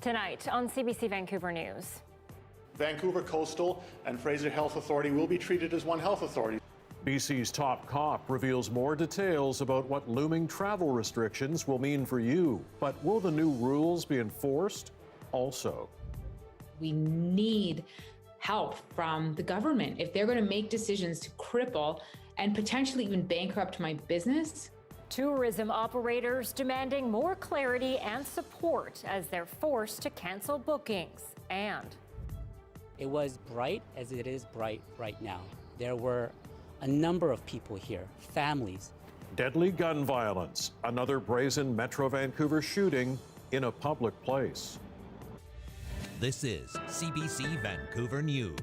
Tonight on CBC Vancouver News. Vancouver Coastal and Fraser Health Authority will be treated as one health authority. BC's top cop reveals more details about what looming travel restrictions will mean for you. But will the new rules be enforced? Also, we need help from the government. If they're going to make decisions to cripple and potentially even bankrupt my business. Tourism operators demanding more clarity and support as they're forced to cancel bookings. And it was bright as it is bright right now. There were a number of people here, families. deadly gun violence, another brazen Metro Vancouver shooting in a public place. This is CBC Vancouver News.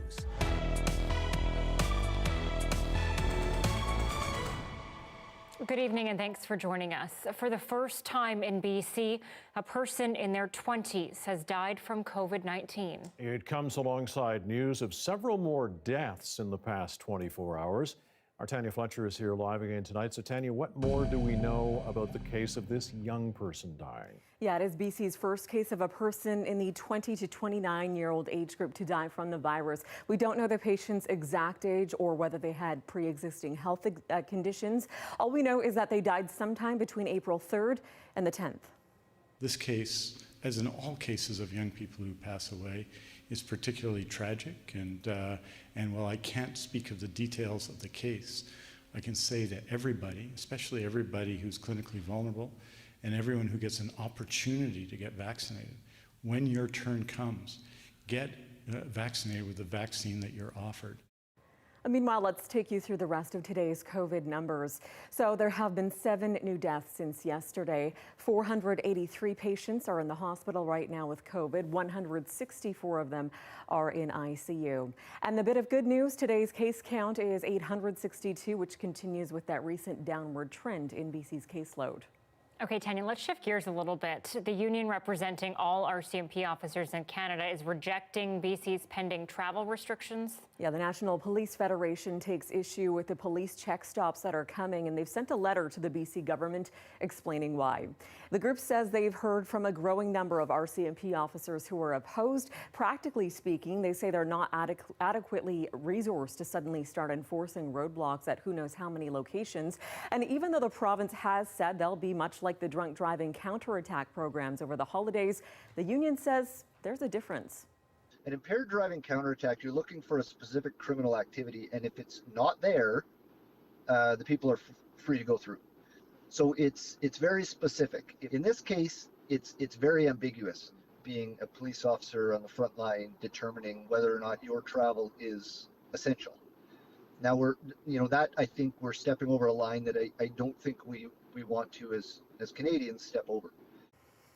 Good evening and thanks for joining us. For the first time in BC, a person in their 20s has died from COVID-19. It comes alongside news of several more deaths in the past 24 hours. Our Tanya Fletcher is here live again tonight. So Tanya, what more do we know about the case of this young person dying? Yeah, it is BC's first case of a person in the 20 to 29-year-old age group to die from the virus. We don't know the patient's exact age or whether they had pre-existing health conditions. All we know is that they died sometime between April 3rd and the 10th. This case, as in all cases of young people who pass away, is particularly tragic. And while I can't speak of the details of the case, I can say to everybody, especially everybody who's clinically vulnerable and everyone who gets an opportunity to get vaccinated, when your turn comes, get vaccinated with the vaccine that you're offered. Meanwhile, let's take you through the rest of today's COVID numbers. So there have been 7 new deaths since yesterday. 483 patients are in the hospital right now with COVID. 164 of them are in ICU. And the bit of good news, today's case count is 862, which continues with that recent downward trend in BC's caseload. Okay, Tanya, let's shift gears a little bit. The union representing all RCMP officers in Canada is rejecting BC's pending travel restrictions. Yeah, the National Police Federation takes issue with the police check stops that are coming, and they've sent a letter to the BC government explaining why. The group says they've heard from a growing number of RCMP officers who are opposed. Practically speaking, they say they're not adequately resourced to suddenly start enforcing roadblocks at who knows how many locations. And even though the province has said they'll be much like the drunk driving counterattack programs over the holidays, the union says there's a difference. An impaired driving counterattack, you're looking for a specific criminal activity, and if it's not there, the people are free to go through. So it's very specific. In this case, it's very ambiguous, being a police officer on the front line determining whether or not your travel is essential. Now that I think we're stepping over a line that I don't think we want to, as Canadians, step over.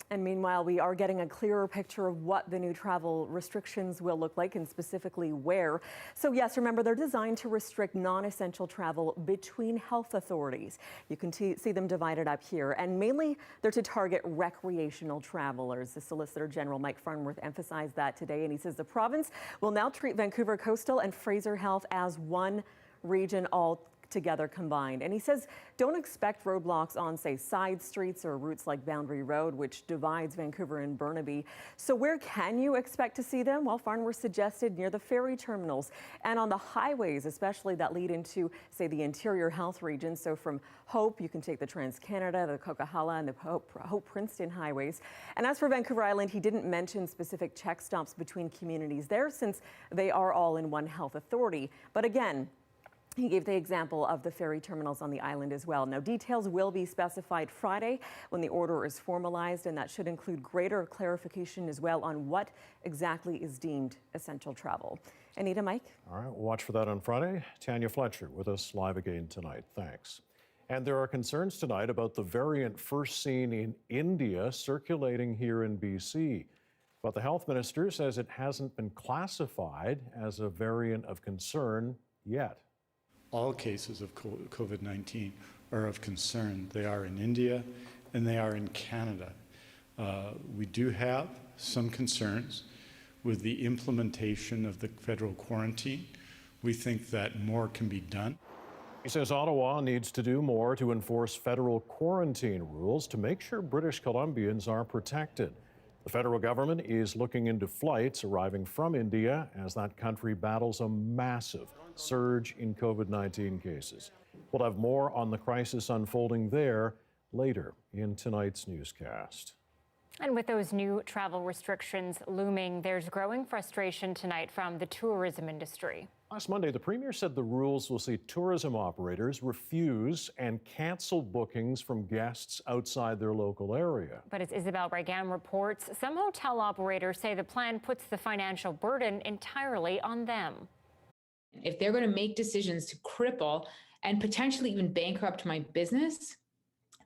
And meanwhile, we are getting a clearer picture of what the new travel restrictions will look like and specifically where. So yes, remember, they're designed to restrict non-essential travel between health authorities. You can see them divided up here, and mainly they're to target recreational travelers. The Solicitor General Mike Farnworth emphasized that today, and he says the province will now treat Vancouver Coastal and Fraser Health as one region all together combined. And he says don't expect roadblocks on, say, side streets or routes like Boundary Road, which divides Vancouver and Burnaby. So where can you expect to see them? Well, Farnworth suggested near the ferry terminals and on the highways, especially that lead into, say, the interior health region. So from Hope, you can take the Trans-Canada, the Coquihalla, and the Hope-Princeton highways. And as for Vancouver Island, he didn't mention specific check stops between communities there since they are all in one health authority. But again, he gave the example of the ferry terminals on the island as well. Now, details will be specified Friday when the order is formalized, and that should include greater clarification as well on what exactly is deemed essential travel. Anita, Mike? All right, we'll watch for that on Friday. Tanya Fletcher with us live again tonight. Thanks. And there are concerns tonight about the variant first seen in India circulating here in BC. But the health minister says it hasn't been classified as a variant of concern yet. All cases of COVID-19 are of concern. They are in India and they are in Canada. We do have some concerns with the implementation of the federal quarantine. We think that more can be done. He says Ottawa needs to do more to enforce federal quarantine rules to make sure British Columbians are protected. The federal government is looking into flights arriving from India as that country battles a massive surge in COVID-19 cases. We'll have more on the crisis unfolding there later in tonight's newscast. And with those new travel restrictions looming, there's growing frustration tonight from the tourism industry. Last Monday, the Premier said the rules will see tourism operators refuse and cancel bookings from guests outside their local area. But as Isabel Regam reports, some hotel operators say the plan puts the financial burden entirely on them. If they're going to make decisions to cripple and potentially even bankrupt my business,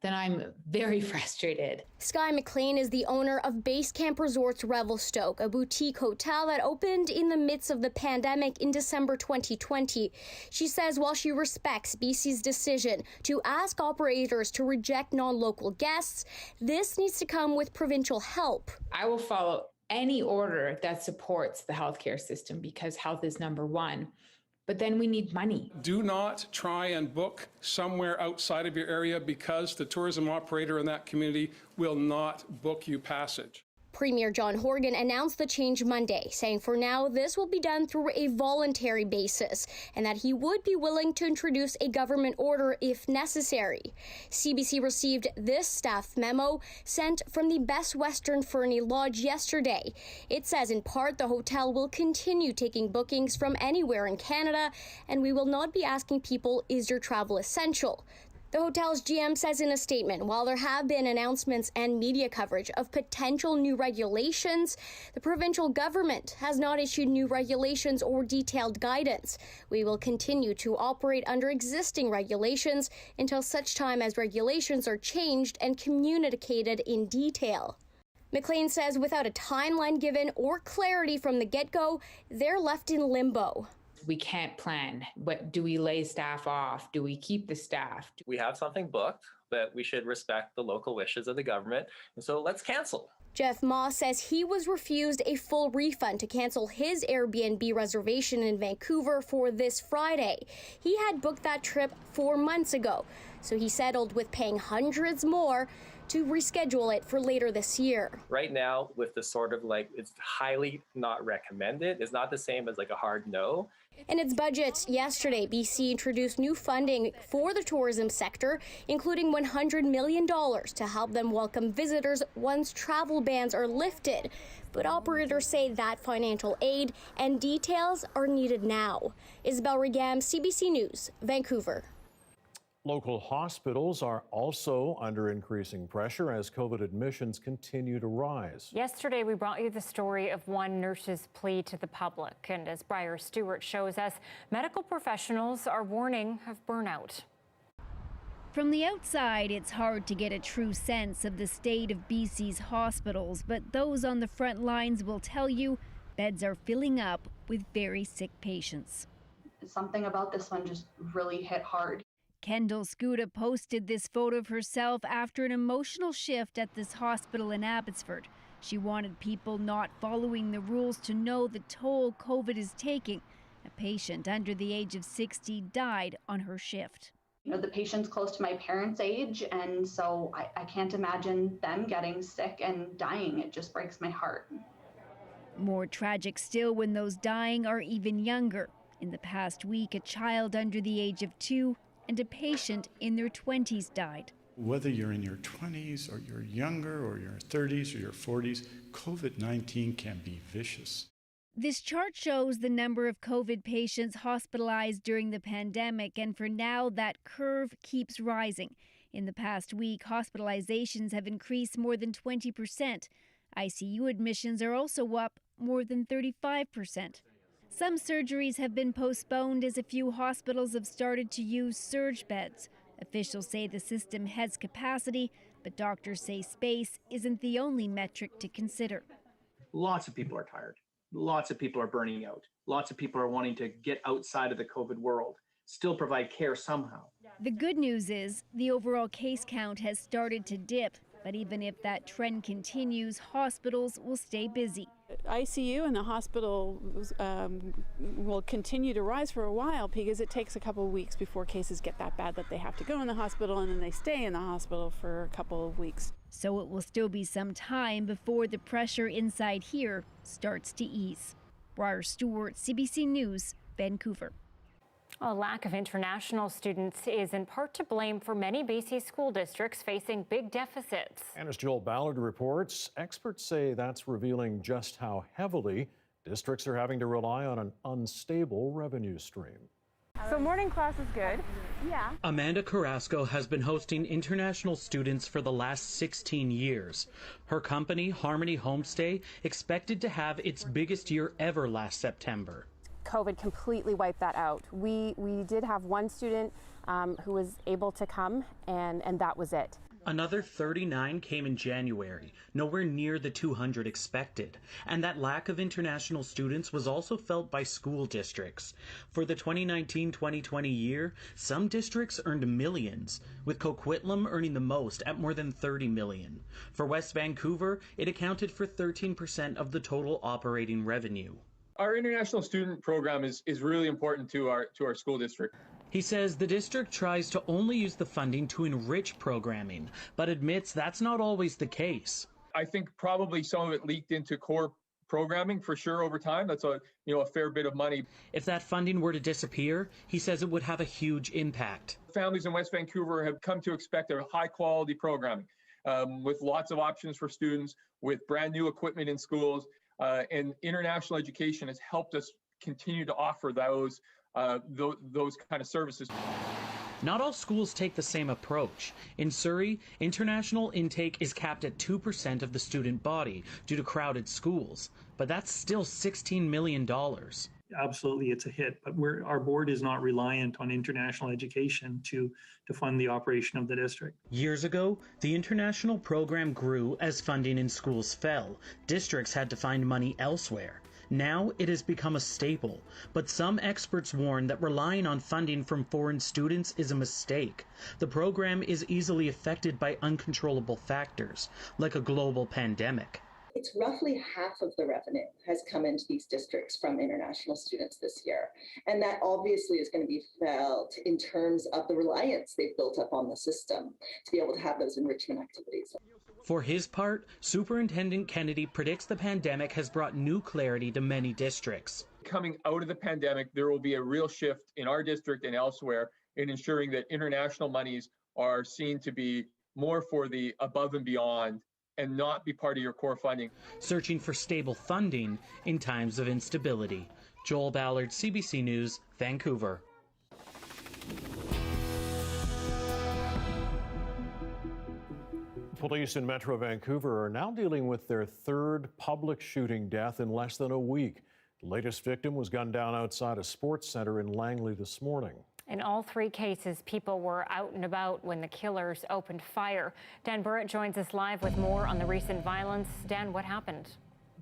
then I'm very frustrated. Skye McLean is the owner of Base Camp Resorts Revelstoke, a boutique hotel that opened in the midst of the pandemic in December 2020. She says while she respects BC's decision to ask operators to reject non-local guests, this needs to come with provincial help. I will follow any order that supports the healthcare system because health is number one. But then we need money. Do not try and book somewhere outside of your area because the tourism operator in that community will not book you passage. Premier John Horgan announced the change Monday, saying for now this will be done through a voluntary basis and that he would be willing to introduce a government order if necessary. CBC received this staff memo sent from the Best Western Fernie Lodge yesterday. It says in part the hotel will continue taking bookings from anywhere in Canada and we will not be asking people, is your travel essential? The hotel's GM says in a statement, while there have been announcements and media coverage of potential new regulations, the provincial government has not issued new regulations or detailed guidance. We will continue to operate under existing regulations until such time as regulations are changed and communicated in detail. McLean says without a timeline given or clarity from the get-go, they're left in limbo. We can't plan. What do we lay staff off? Do we keep the staff? We have something booked, but we should respect the local wishes of the government. And so let's cancel. Jeff Moss says he was refused a full refund to cancel his Airbnb reservation in Vancouver for this Friday. He had booked that trip 4 months ago, so he settled with paying hundreds more to reschedule it for later this year. Right now, with the sort of it's highly not recommended, it's not the same as a hard no. In its budget yesterday, BC introduced new funding for the tourism sector, including $100 million to help them welcome visitors once travel bans are lifted. But operators say that financial aid and details are needed now. Isabel Regam, CBC News, Vancouver. Local hospitals are also under increasing pressure as COVID admissions continue to rise. Yesterday, we brought you the story of one nurse's plea to the public. And as Briar Stewart shows us, medical professionals are warning of burnout. From the outside, it's hard to get a true sense of the state of BC's hospitals, but those on the front lines will tell you beds are filling up with very sick patients. Something about this one just really hit hard. Kendall Scuda posted this photo of herself after an emotional shift at this hospital in Abbotsford. She wanted people not following the rules to know the toll COVID is taking. A patient under the age of 60 died on her shift. You know, the patient's close to my parents' age, and so I can't imagine them getting sick and dying. It just breaks my heart. More tragic still when those dying are even younger. In the past week, a child under the age of 2 and a patient in their 20s died. Whether you're in your 20s or you're younger or your 30s or your 40s, COVID-19 can be vicious. This chart shows the number of COVID patients hospitalized during the pandemic, and for now that curve keeps rising. In the past week, hospitalizations have increased more than 20%. ICU admissions are also up more than 35%. Some surgeries have been postponed as a few hospitals have started to use surge beds. Officials say the system has capacity, but doctors say space isn't the only metric to consider. Lots of people are tired. Lots of people are burning out. Lots of people are wanting to get outside of the COVID world, still provide care somehow. The good news is the overall case count has started to dip, but even if that trend continues, hospitals will stay busy. ICU and the hospital will continue to rise for a while because it takes a couple of weeks before cases get that bad that they have to go in the hospital, and then they stay in the hospital for a couple of weeks. So it will still be some time before the pressure inside here starts to ease. Briar Stewart, CBC News, Vancouver. A lack of international students is in part to blame for many BC school districts facing big deficits. And as Joel Ballard reports, experts say that's revealing just how heavily districts are having to rely on an unstable revenue stream. So morning class is good. Yeah. Amanda Carrasco has been hosting international students for the last 16 years. Her company, Harmony Homestay, expected to have its biggest year ever last September. COVID completely wiped that out. We did have one student who was able to come, and that was it. Another 39 came in January, nowhere near the 200 expected. And that lack of international students was also felt by school districts. For the 2019-2020 year, some districts earned millions, with Coquitlam earning the most at more than 30 million. For West Vancouver, it accounted for 13% of the total operating revenue. Our international student program is really important to our school district. He says the district tries to only use the funding to enrich programming, but admits that's not always the case. I think probably some of it leaked into core programming for sure over time. That's a fair bit of money. If that funding were to disappear, he says it would have a huge impact. Families in West Vancouver have come to expect a high quality programming with lots of options for students, with brand new equipment in schools, and international education has helped us continue to offer those kind of services. Not all schools take the same approach. In Surrey, international intake is capped at 2% of the student body due to crowded schools, but that's still $16 million. Absolutely, it's a hit, but our board is not reliant on international education to fund the operation of the district. Years ago, the international program grew as funding in schools fell. Districts had to find money elsewhere. Now it has become a staple, but some experts warn that relying on funding from foreign students is a mistake. The program is easily affected by uncontrollable factors, like a global pandemic. It's roughly half of the revenue has come into these districts from international students this year. And that obviously is going to be felt in terms of the reliance they've built up on the system to be able to have those enrichment activities. For his part, Superintendent Kennedy predicts the pandemic has brought new clarity to many districts. Coming out of the pandemic, there will be a real shift in our district and elsewhere in ensuring that international monies are seen to be more for the above and beyond and not be part of your core funding. Searching for stable funding in times of instability. Joel Ballard, CBC News, Vancouver. Police in Metro Vancouver are now dealing with their third public shooting death in less than a week. The latest victim was gunned down outside a sports center in Langley this morning. In all three cases, people were out and about when the killers opened fire. Dan Burrett joins us live with more on the recent violence. Dan, what happened?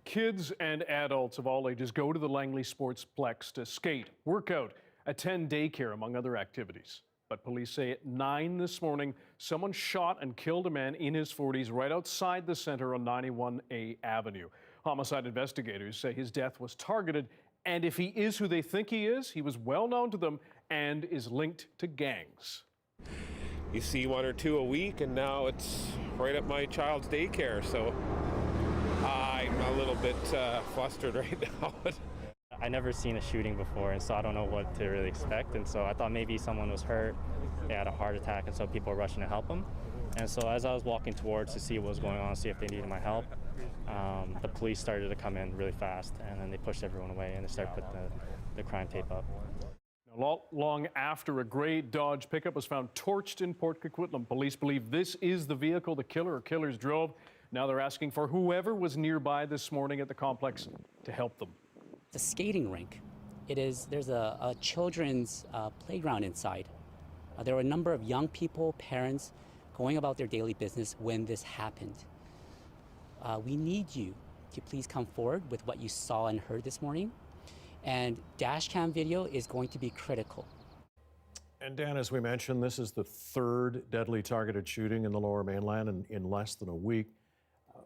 Kids and adults of all ages go to the Langley Sportsplex to skate, work out, attend daycare, among other activities. But police say at 9 this morning, someone shot and killed a man in his 40s right outside the center on 91A Avenue. Homicide investigators say his death was targeted, and if he is who they think he was well known to them and is linked to gangs. You see one or two a week, and now it's right at my child's daycare, so I'm a little bit flustered right now. I never seen a shooting before, and so I don't know what to really expect, and so I thought maybe someone was hurt, they had a heart attack, and so people were rushing to help them. And so as I was walking towards to see what was going on, see if they needed my help, the police started to come in really fast, and then they pushed everyone away, and they started putting the crime tape up. Not long after, a gray Dodge pickup was found torched in Port Coquitlam. Police believe this is the vehicle the killer or killers drove. Now they're asking for whoever was nearby this morning at the complex to help them. It's a skating rink. There's a children's playground inside. There were a number of young people, parents, going about their daily business when this happened. We need you to please come forward with what you saw and heard this morning. And dash cam video is going to be critical. And Dan, as we mentioned, this is the third deadly targeted shooting in the Lower Mainland in less than a week.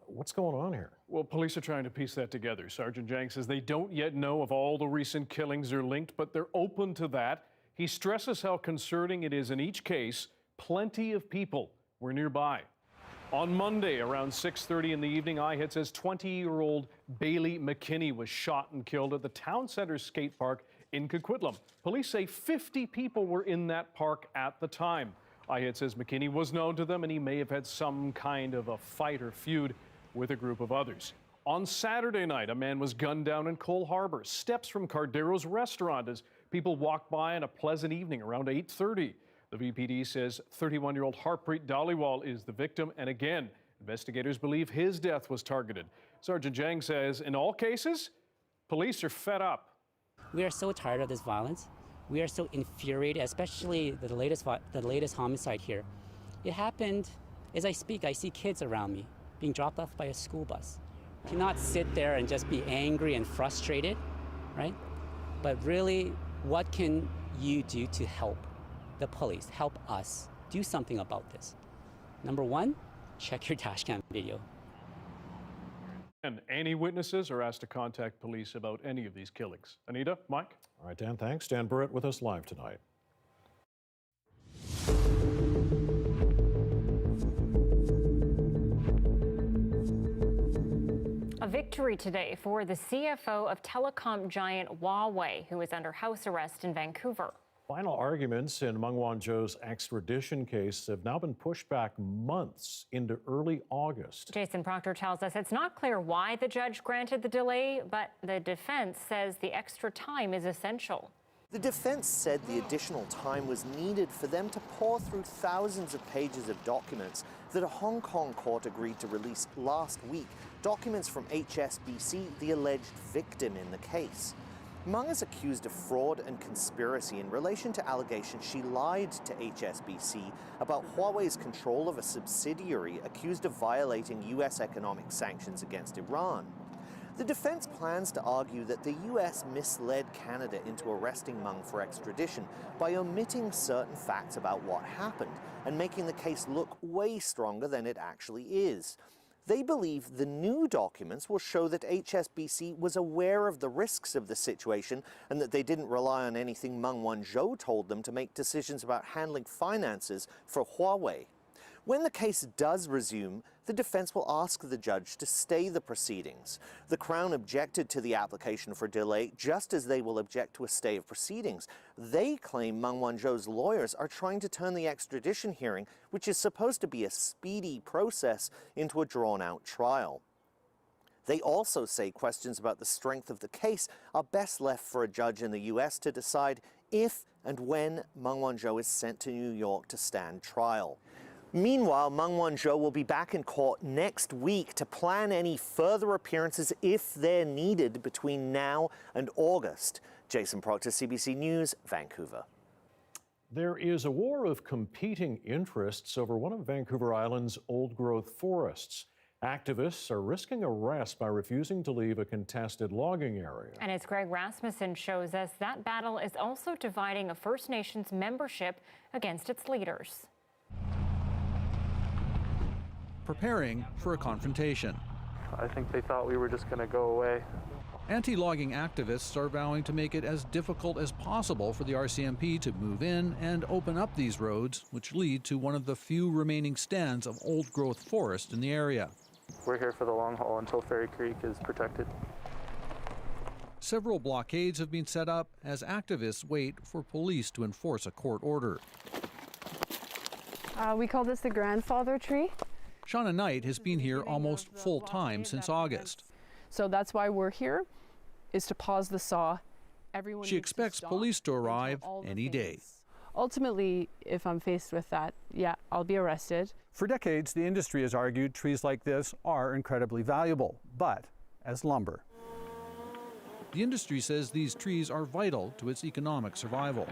What's going on here? Well, police are trying to piece that together. Sergeant Jang says they don't yet know if all the recent killings are linked, but they're open to that. He stresses how concerning it is in each case. Plenty of people were nearby. On Monday, around 6:30 in the evening, iHead says 20-year-old Bailey McKinney was shot and killed at the town center skate park in Coquitlam. Police say 50 people were in that park at the time. iHead says McKinney was known to them and he may have had some kind of a fight or feud with a group of others. On Saturday night, a man was gunned down in Cole Harbour, steps from Cardero's restaurant, as people walked by on a pleasant evening around 8:30. The VPD says 31-year-old Harpreet Dhaliwal is the victim, and again, investigators believe his death was targeted. Sergeant Jang says in all cases, police are fed up. We are so tired of this violence. We are so infuriated, especially the latest homicide here. It happened as I speak. I see kids around me being dropped off by a school bus. You cannot sit there and just be angry and frustrated, right? But really, what can you do to help the police, help us do something about this? Number one, check your dashcam video. And any witnesses are asked to contact police about any of these killings. Anita, Mike? All right, Dan, thanks. Dan Burrett with us live tonight. A victory today for the CFO of telecom giant Huawei, who is under house arrest in Vancouver. Final arguments in Meng Wanzhou's extradition case have now been pushed back months into early August. Jason Proctor tells us it's not clear why the judge granted the delay, but the defense says the extra time is essential. The defense said the additional time was needed for them to pore through thousands of pages of documents that a Hong Kong court agreed to release last week, documents from HSBC, the alleged victim in the case. Meng is accused of fraud and conspiracy in relation to allegations she lied to HSBC about Huawei's control of a subsidiary accused of violating U.S. economic sanctions against Iran. The defense plans to argue that the U.S. misled Canada into arresting Meng for extradition by omitting certain facts about what happened and making the case look way stronger than it actually is. They believe the new documents will show that HSBC was aware of the risks of the situation and that they didn't rely on anything Meng Wanzhou told them to make decisions about handling finances for Huawei. When the case does resume, the defense will ask the judge to stay the proceedings. The Crown objected to the application for delay, just as they will object to a stay of proceedings. They claim Meng Wanzhou's lawyers are trying to turn the extradition hearing, which is supposed to be a speedy process, into a drawn-out trial. They also say questions about the strength of the case are best left for a judge in the U.S. to decide if and when Meng Wanzhou is sent to New York to stand trial. Meanwhile, Meng Wanzhou will be back in court next week to plan any further appearances if they're needed between now and August. Jason Proctor, CBC News, Vancouver. There is a war of competing interests over one of Vancouver Island's old-growth forests. Activists are risking arrest by refusing to leave a contested logging area. And as Greg Rasmussen shows us, that battle is also dividing a First Nations membership against its leaders. Preparing for a confrontation. I think they thought we were just going to go away. Anti-logging activists are vowing to make it as difficult as possible for the RCMP to move in and open up these roads, which lead to one of the few remaining stands of old-growth forest in the area. We're here for the long haul until Ferry Creek is protected. Several blockades have been set up as activists wait for police to enforce a court order. We call this the grandfather tree. Shauna Knight has been here almost full-time since August. So that's why we're here, is to pause the saw. Everyone she expects police to arrive any day. Ultimately, if I'm faced with that, yeah, I'll be arrested. For decades, the industry has argued trees like this are incredibly valuable, but as lumber. The industry says these trees are vital to its economic survival.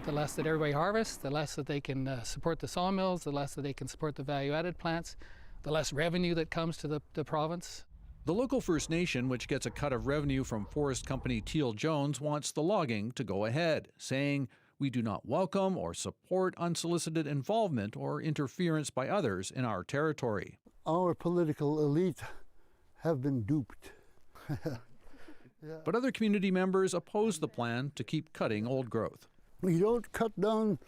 The less that everybody harvests, the less that they can support the sawmills, the less that they can support the value-added plants, the less revenue that comes to the province. The local First Nation, which gets a cut of revenue from forest company Teal Jones, wants the logging to go ahead, saying, "We do not welcome or support unsolicited involvement or interference by others in our territory." Our political elite have been duped. But other community members oppose the plan to keep cutting old growth. You don't cut down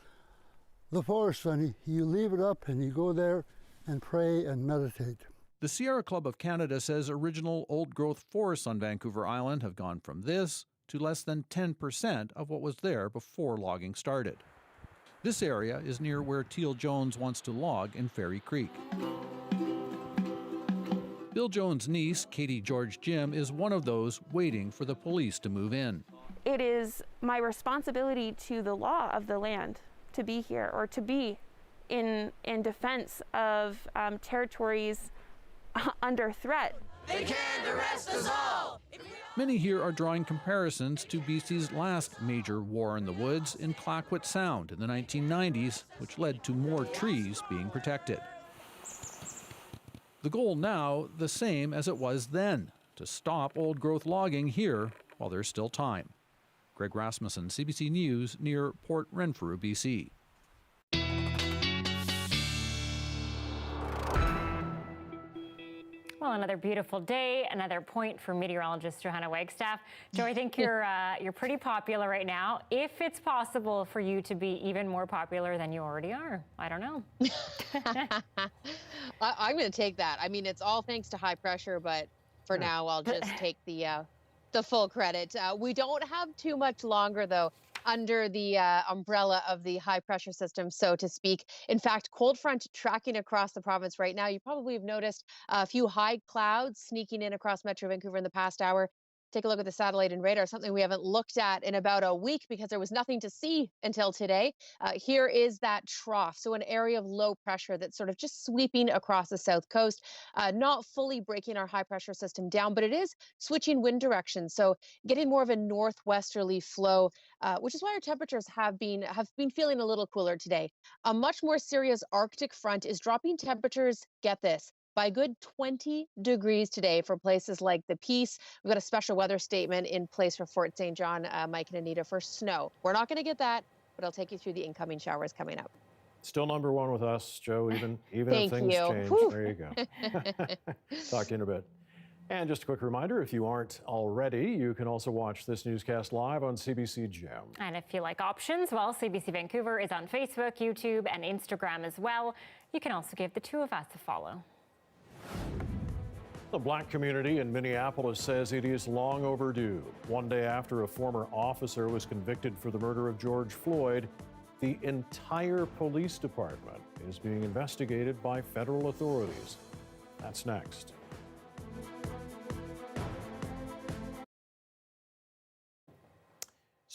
the forest, Sonny. You leave it up and you go there and pray and meditate. The Sierra Club of Canada says original old-growth forests on Vancouver Island have gone from this to less than 10% of what was there before logging started. This area is near where Teal Jones wants to log in Fairy Creek. Bill Jones' niece, Katie George Jim, is one of those waiting for the police to move in. It is my responsibility to the law of the land to be here, or to be in defense of territories under threat. They can't arrest us all! Many here are drawing comparisons to BC's last major war in the woods in Clayoquot Sound in the 1990s, which led to more trees being protected. The goal now, the same as it was then, to stop old-growth logging here while there's still time. Greg Rasmussen, CBC News, near Port Renfrew, BC. Well, another beautiful day, another point for meteorologist Johanna Wagstaffe. Joe, I think you're pretty popular right now. If it's possible for you to be even more popular than you already are, I don't know. I'm going to take that. I mean, it's all thanks to high pressure, but for now, I'll just take the full credit. We don't have too much longer, though, under the umbrella of the high pressure system, so to speak. In fact, cold front tracking across the province right now. You probably have noticed a few high clouds sneaking in across Metro Vancouver in the past hour. Take a look at the satellite and radar, something we haven't looked at in about a week because there was nothing to see until today. Here is that trough, so an area of low pressure that's sort of just sweeping across the south coast, not fully breaking our high pressure system down, but it is switching wind direction, so getting more of a northwesterly flow, which is why our temperatures have been feeling a little cooler today. A much more serious Arctic front is dropping temperatures, get this, by a good 20 degrees today for places like the Peace. We've got a special weather statement in place for Fort St. John, Mike and Anita, for snow. We're not going to get that, but I'll take you through the incoming showers coming up. Still number one with us, Joe, even if Thank things you. change. Whew. There you go. Talk to you in a bit. And just a quick reminder, if you aren't already, you can also watch this newscast live on CBC Gem. And if you like options, well, CBC Vancouver is on Facebook, YouTube, and Instagram as well. You can also give the two of us a follow. The Black community in Minneapolis says it is long overdue. One day after a former officer was convicted for the murder of George Floyd, the entire police department is being investigated by federal authorities. That's next.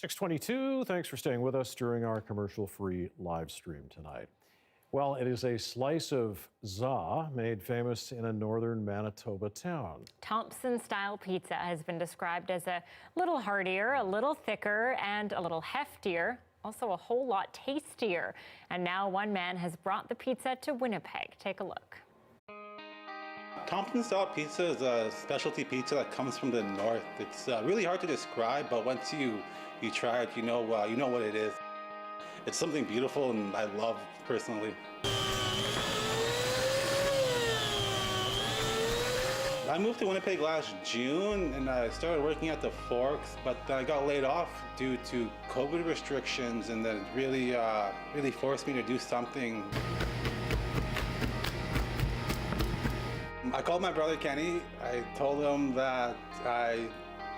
.22, thanks for staying with us during our commercial-free live stream tonight. Well, it is a slice of za made famous in a northern Manitoba town. Thompson-style pizza has been described as a little heartier, a little thicker, and a little heftier, also a whole lot tastier. And now one man has brought the pizza to Winnipeg. Take a look. Thompson-style pizza is a specialty pizza that comes from the north. It's really hard to describe, but once you try it, you know what it is. It's something beautiful and I love personally. I moved to Winnipeg last June and I started working at the Forks, but I got laid off due to COVID restrictions, and then really forced me to do something. I called my brother Kenny. I told him that I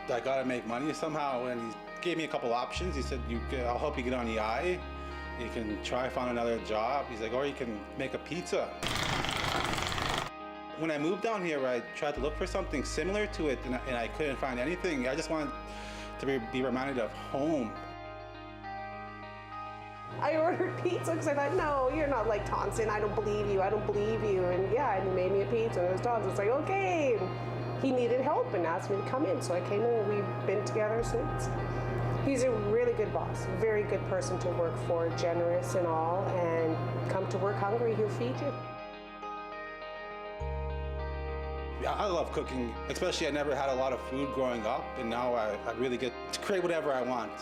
gotta make money somehow, and he gave me a couple options. He said, I'll help you get on EI. You can try find another job. He's like, or you can make a pizza. When I moved down here, I tried to look for something similar to it, and I couldn't find anything. I just wanted to be reminded of home. I ordered pizza because I thought, no, you're not like Thompson. I don't believe you. I don't believe you. And yeah, and he made me a pizza. And it was Thompson. It's like, okay. And he needed help and asked me to come in. So I came in and we've been together since. He's a really good boss, very good person to work for, generous and all. And come to work hungry, he'll feed you. Yeah, I love cooking, especially I never had a lot of food growing up, and now I really get to create whatever I want.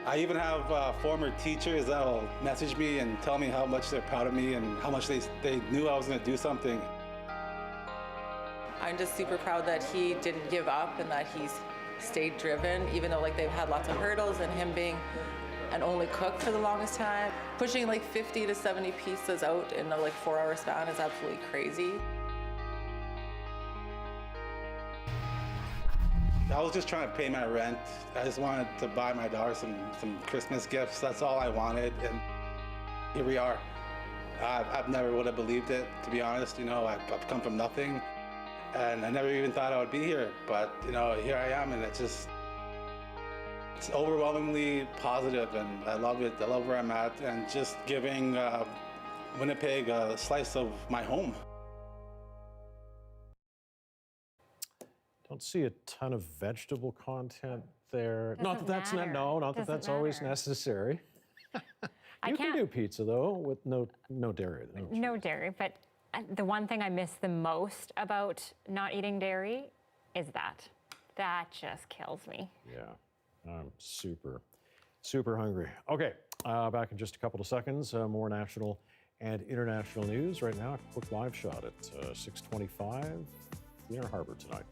I even have former teachers that will message me and tell me how much they're proud of me and how much they knew I was going to do something. I'm just super proud that he didn't give up and that he's stayed driven, even though they've had lots of hurdles, and him being and only cook for the longest time. Pushing like 50 to 70 pizzas out in a like 4-hour span is absolutely crazy. I was just trying to pay my rent. I just wanted to buy my daughter some Christmas gifts. That's all I wanted, and here we are. I've never would have believed it, to be honest. You know, I've come from nothing, and I never even thought I would be here. But you know, here I am, and it's overwhelmingly positive, and I love it. I love where I'm at, and just giving Winnipeg a slice of my home. Don't see a ton of vegetable content there. Not that that's always necessary. You can do pizza though with no dairy. No dairy, but the one thing I miss the most about not eating dairy is that. That just kills me. Yeah, I'm super hungry. Okay, back in just a couple of seconds. More national and international news. Right now, a quick live shot at 6:25 the Inner Harbor tonight.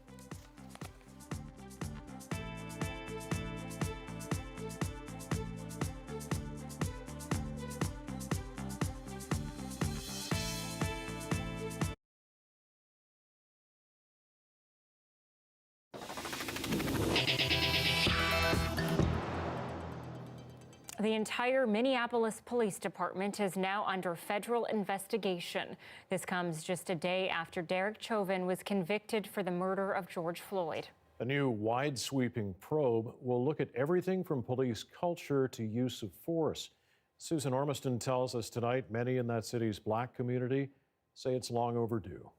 The entire Minneapolis Police Department is now under federal investigation. This comes just a day after Derek Chauvin was convicted for the murder of George Floyd. A new wide-sweeping probe will look at everything from police culture to use of force. Susan Ormiston tells us tonight many in that city's Black community say it's long overdue.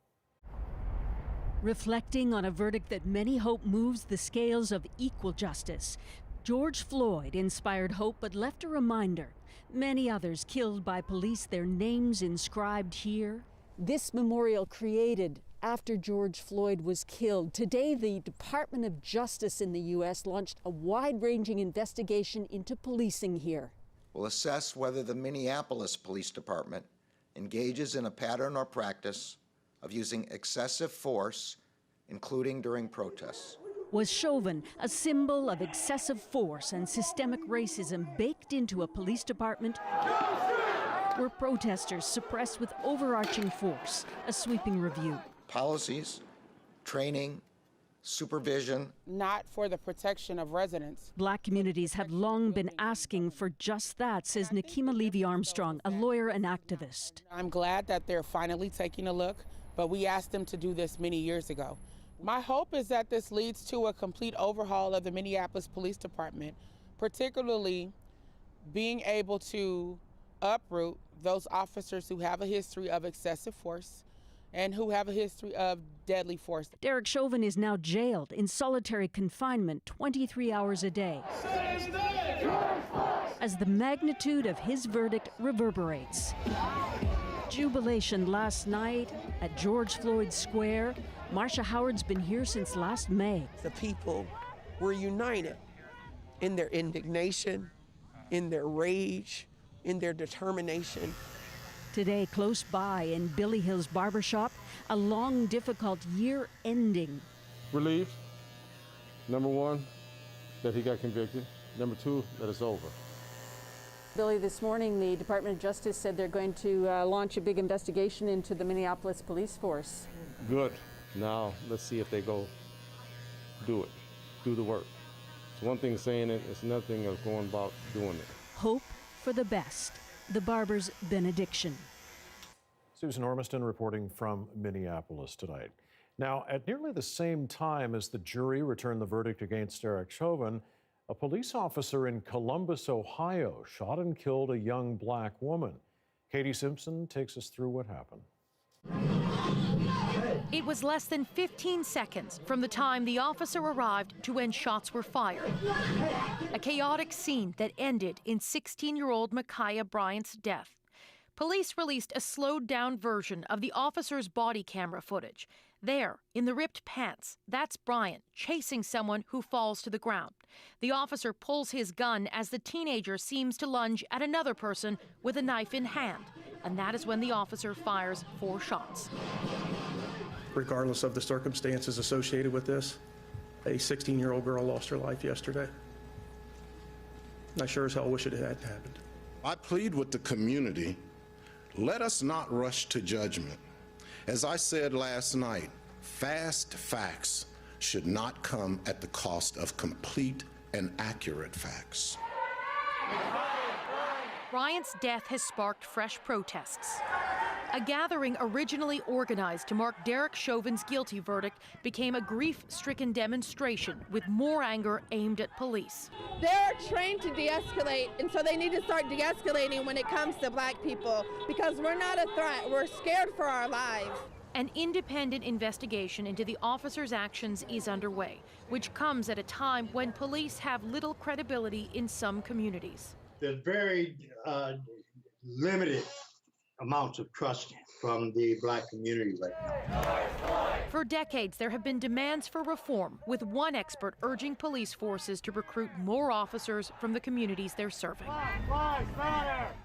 Reflecting on a verdict that many hope moves the scales of equal justice, George Floyd inspired hope but left a reminder. Many others killed by police, their names inscribed here. This memorial created after George Floyd was killed. Today, the Department of Justice in the U.S. launched a wide-ranging investigation into policing here. We'll assess whether the Minneapolis Police Department engages in a pattern or practice of using excessive force, including during protests. Was Chauvin a symbol of excessive force and systemic racism baked into a police department? Were protesters suppressed with overarching force? A sweeping review. Policies, training, supervision. Not for the protection of residents. Black communities have long been asking for just that, says Nikema Levy-Armstrong, a lawyer and activist. I'm glad that they're finally taking a look, but we asked them to do this many years ago. My hope is that this leads to a complete overhaul of the Minneapolis Police Department, particularly being able to uproot those officers who have a history of excessive force and who have a history of deadly force. Derek Chauvin is now jailed in solitary confinement 23 hours a day as the magnitude of his verdict reverberates. Jubilation last night at George Floyd Square. Marsha Howard's been here since last May. The people were united in their indignation, in their rage, in their determination. Today, close by in Billy Hill's barbershop, a long, difficult year ending. Relief, number one, that he got convicted. Number two, that it's over. Billy, this morning the Department of Justice said they're going to launch a big investigation into the Minneapolis police force. Good. Now, let's see if they go do it, do the work. It's one thing saying it, it's another thing of going about doing it. Hope for the best. The barber's benediction. Susan Ormiston reporting from Minneapolis tonight. Now, at nearly the same time as the jury returned the verdict against Derek Chauvin, a police officer in Columbus, Ohio, shot and killed a young Black woman. Katie Simpson takes us through what happened. It was less than 15 seconds from the time the officer arrived to when shots were fired. A chaotic scene that ended in 16-year-old Micaiah Bryant's death. Police released a slowed-down version of the officer's body camera footage. There, in the ripped pants, that's Bryant chasing someone who falls to the ground. The officer pulls his gun as the teenager seems to lunge at another person with a knife in hand. And that is when the officer fires 4 shots. Regardless of the circumstances associated with this, a 16-year-old girl lost her life yesterday. I sure as hell wish it hadn't happened. I plead with the community, let us not rush to judgment. As I said last night, fast facts should not come at the cost of complete and accurate facts. Bryant's death has sparked fresh protests. A gathering originally organized to mark Derek Chauvin's guilty verdict became a grief-stricken demonstration with more anger aimed at police. They're trained to de-escalate, and so they need to start de-escalating when it comes to black people, because we're not a threat. We're scared for our lives. An independent investigation into the officers' actions is underway, which comes at a time when police have little credibility in some communities. There's very limited amounts of trust from the black community right now. For decades, there have been demands for reform, with one expert urging police forces to recruit more officers from the communities they're serving.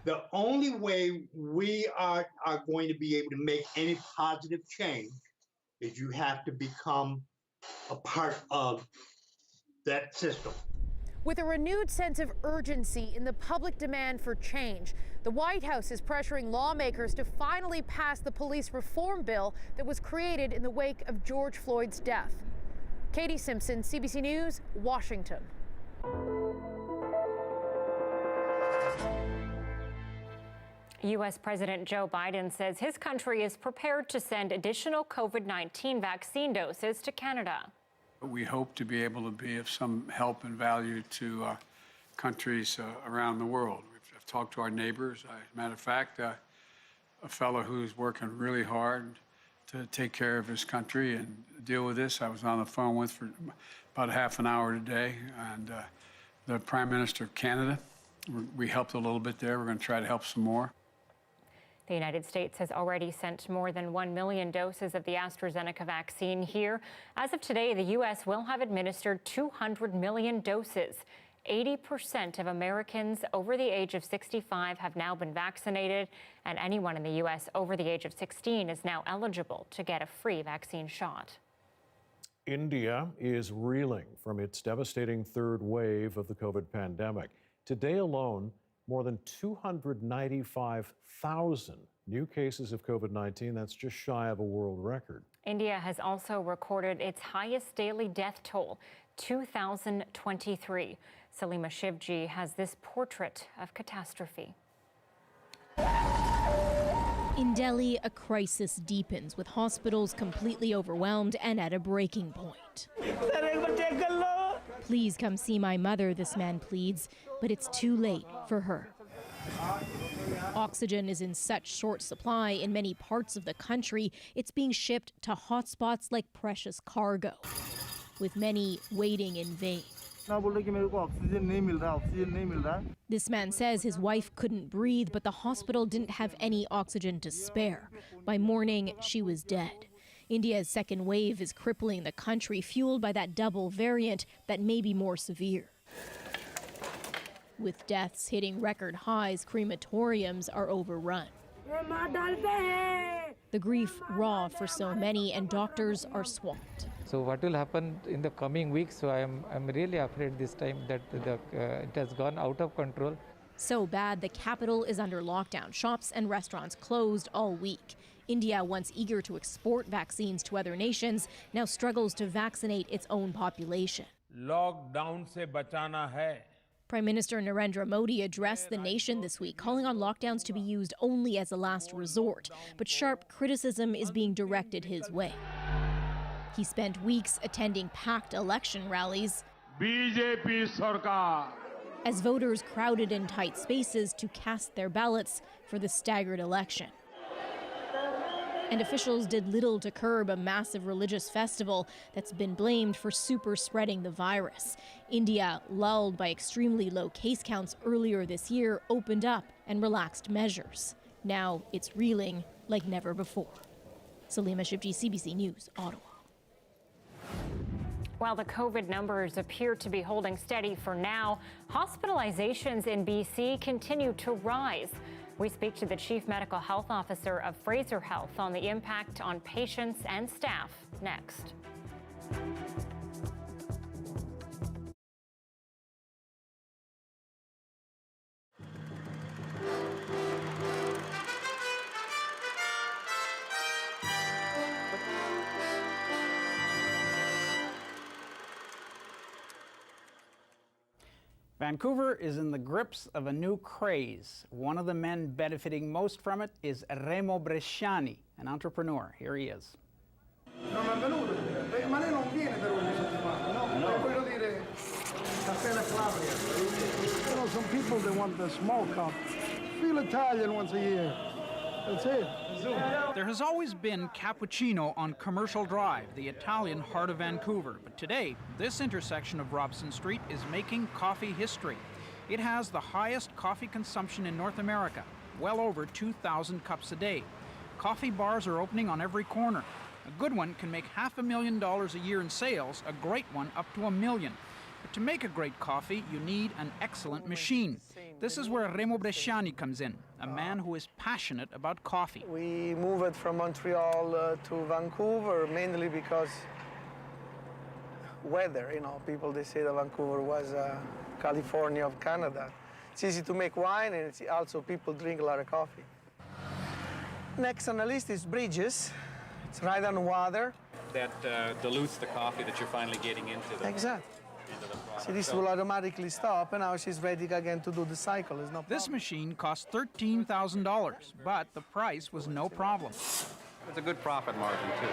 The only way we are going to be able to make any positive change is you have to become a part of that system. With a renewed sense of urgency in the public demand for change, the White House is pressuring lawmakers to finally pass the police reform bill that was created in the wake of George Floyd's death. Katie Simpson, CBC News, Washington. U.S. President Joe Biden says his country is prepared to send additional COVID-19 vaccine doses to Canada. We hope to be able to be of some help and value to countries around the world. I've talked to our neighbors. As a matter of fact, a fellow who's working really hard to take care of his country and deal with this, I was on the phone with for about half an hour today, and the Prime Minister of Canada, we helped a little bit there. We're going to try to help some more. The United States has already sent more than 1 million doses of the AstraZeneca vaccine here. As of today, the U.S. will have administered 200 million doses. 80% of Americans over the age of 65 have now been vaccinated, and anyone in the U.S. over the age of 16 is now eligible to get a free vaccine shot. India is reeling from its devastating third wave of the COVID pandemic. Today alone, more than 295,000 new cases of COVID-19. That's just shy of a world record. India has also recorded its highest daily death toll, 2,023. Salima Shivji has this portrait of catastrophe. In Delhi, a crisis deepens, with hospitals completely overwhelmed and at a breaking point. Please come see my mother, this man pleads, but it's too late for her. Oxygen is in such short supply in many parts of the country, it's being shipped to hotspots like precious cargo, with many waiting in vain. This man says his wife couldn't breathe, but the hospital didn't have any oxygen to spare. By morning, she was dead. India's second wave is crippling the country, fueled by that double variant that may be more severe. With deaths hitting record highs, crematoriums are overrun. The grief raw for so many, and doctors are swamped. So what will happen in the coming weeks? So I'm really afraid this time that it has gone out of control. So bad, the capital is under lockdown. Shops and restaurants closed all week. India, once eager to export vaccines to other nations, now struggles to vaccinate its own population. Lockdown se bachana hai. Prime Minister Narendra Modi addressed the nation this week, calling on lockdowns to be used only as a last resort. But sharp criticism is being directed his way. He spent weeks attending packed election rallies BJP Sarkar. As voters crowded in tight spaces to cast their ballots for the staggered election. And officials did little to curb a massive religious festival that's been blamed for super spreading the virus. India, lulled by extremely low case counts earlier this year, opened up and relaxed measures. Now it's reeling like never before. Salima Shivji, CBC News, Ottawa. While the COVID numbers appear to be holding steady for now, hospitalizations in BC continue to rise. We speak to the Chief Medical Health Officer of Fraser Health on the impact on patients and staff next. Vancouver is in the grips of a new craze. One of the men benefiting most from it is Remo Bresciani, an entrepreneur. Here he is. Some people, they want the small cup. Feel Italian once a year. That's it. There has always been cappuccino on Commercial Drive, the Italian heart of Vancouver. But today, this intersection of Robson Street is making coffee history. It has the highest coffee consumption in North America, well over 2,000 cups a day. Coffee bars are opening on every corner. A good one can make $500,000 a year in sales, a great one up to $1 million. But to make a great coffee, you need an excellent machine. This is where Remo Bresciani comes in, a man who is passionate about coffee. We moved from Montreal to Vancouver mainly because weather, people, they say that Vancouver was California of Canada. It's easy to make wine, and it's also people drink a lot of coffee. Next on the list is Bridges. It's right on water. That dilutes the coffee that you're finally getting into the Exactly. Into the product. See, this will automatically stop, and now she's ready again to do the cycle. It's no problem. This machine cost $13,000, but the price was no problem. It's a good profit margin, too.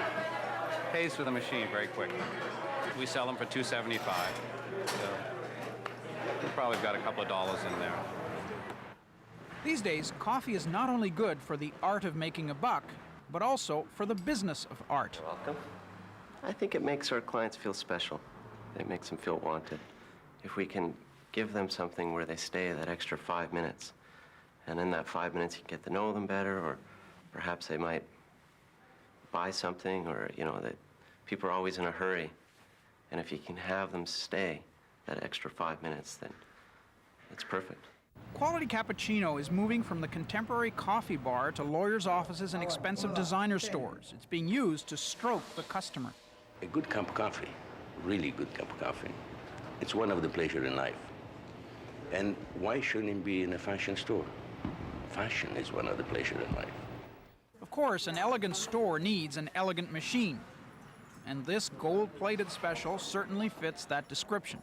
Pays for the machine very quickly. We sell them for $275. So we've probably got a couple of dollars in there. These days, coffee is not only good for the art of making a buck, but also for the business of art. You're welcome. I think it makes our clients feel special. It makes them feel wanted. If we can give them something where they stay that extra 5 minutes, and in that 5 minutes you can get to know them better, or perhaps they might buy something, or that people are always in a hurry. And if you can have them stay that extra 5 minutes, then it's perfect. Quality cappuccino is moving from the contemporary coffee bar to lawyers' offices and expensive designer stores. It's being used to stroke the customer. A good cup of coffee, really good cup of coffee, it's one of the pleasures in life. And why shouldn't it be in a fashion store? Fashion is one of the pleasures in life. Of course, an elegant store needs an elegant machine. And this gold-plated special certainly fits that description.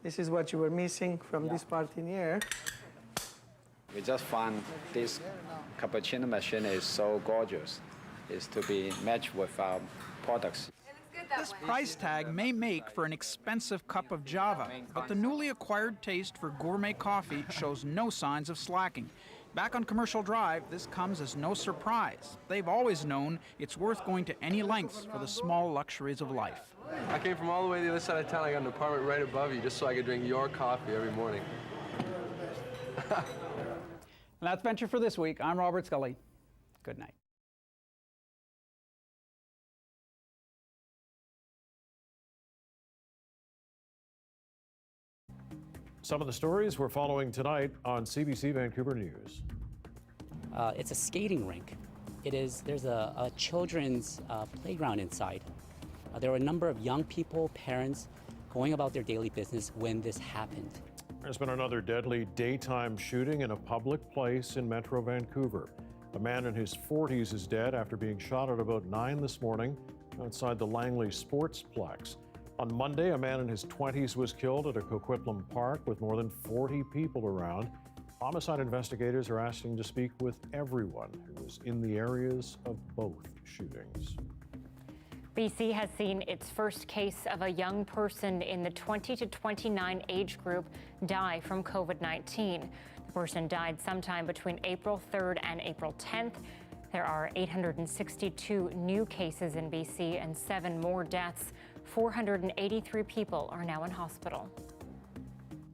This is what you were missing from this part in here. We just found this cappuccino machine is so gorgeous. It's to be matched with our products. This price tag may make for an expensive cup of Java, but the newly acquired taste for gourmet coffee shows no signs of slacking. Back on Commercial Drive, this comes as no surprise. They've always known it's worth going to any lengths for the small luxuries of life. I came from all the way to the other side of town. I got an apartment right above you just so I could drink your coffee every morning. And that's Venture for this week. I'm Robert Scully. Good night. Some of the stories we're following tonight on CBC Vancouver News. It's a skating rink. There's a children's playground inside. There were a number of young people, parents, going about their daily business when this happened. There's been another deadly daytime shooting in a public place in Metro Vancouver. A man in his 40s is dead after being shot at about 9 this morning outside the Langley Sportsplex. On Monday, a man in his 20s was killed at a Coquitlam Park with more than 40 people around. Homicide investigators are asking to speak with everyone who was in the areas of both shootings. BC has seen its first case of a young person in the 20 to 29 age group die from COVID-19. The person died sometime between April 3rd and April 10th. There are 862 new cases in BC and 7 more deaths. 483 people are now in hospital.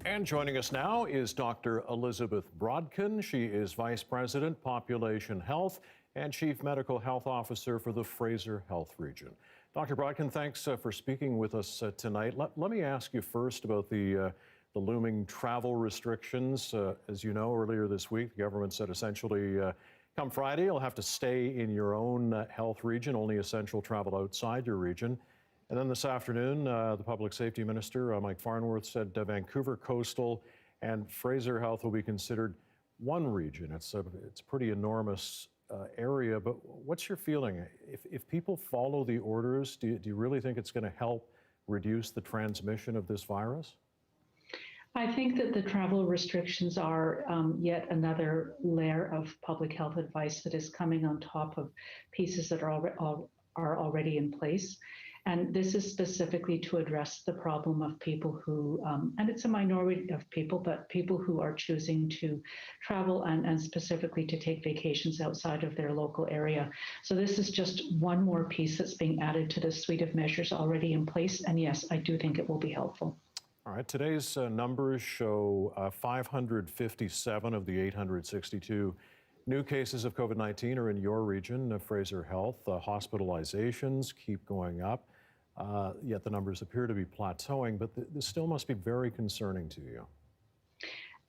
And joining us now is Dr. Elizabeth Brodkin. She is Vice President, Population Health and Chief Medical Health Officer for the Fraser Health Region. Dr. Brodkin, thanks for speaking with us tonight. Let me ask you first about the looming travel restrictions. As you know, earlier this week, the government said essentially come Friday, you'll have to stay in your own health region, only essential travel outside your region. And then this afternoon, the Public Safety Minister, Mike Farnworth, said Vancouver Coastal and Fraser Health will be considered one region. It's a pretty enormous area, but what's your feeling? If people follow the orders, do you really think it's going to help reduce the transmission of this virus? I think that the travel restrictions are yet another layer of public health advice that is coming on top of pieces that are already in place. And this is specifically to address the problem of people who, and it's a minority of people, but people who are choosing to travel and specifically to take vacations outside of their local area. So this is just one more piece that's being added to the suite of measures already in place. And yes, I do think it will be helpful. All right, today's numbers show 557 of the 862 new cases of COVID-19 are in your region, Fraser Health. Hospitalizations keep going up, yet the numbers appear to be plateauing, but this still must be very concerning to you.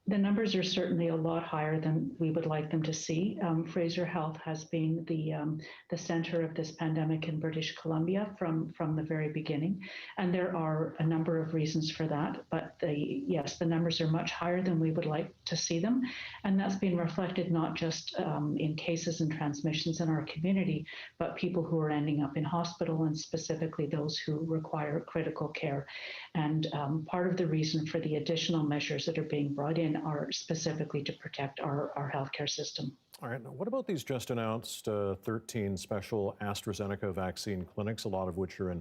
The numbers are certainly a lot higher than we would like them to see. Fraser Health has been the center of this pandemic in British Columbia from the very beginning, and there are a number of reasons for that. But yes, the numbers are much higher than we would like to see them, and that's been reflected not just in cases and transmissions in our community, but people who are ending up in hospital, and specifically those who require critical care. And part of the reason for the additional measures that are being brought in are specifically to protect our healthcare system. All right, now what about these just announced 13 special AstraZeneca vaccine clinics, a lot of which are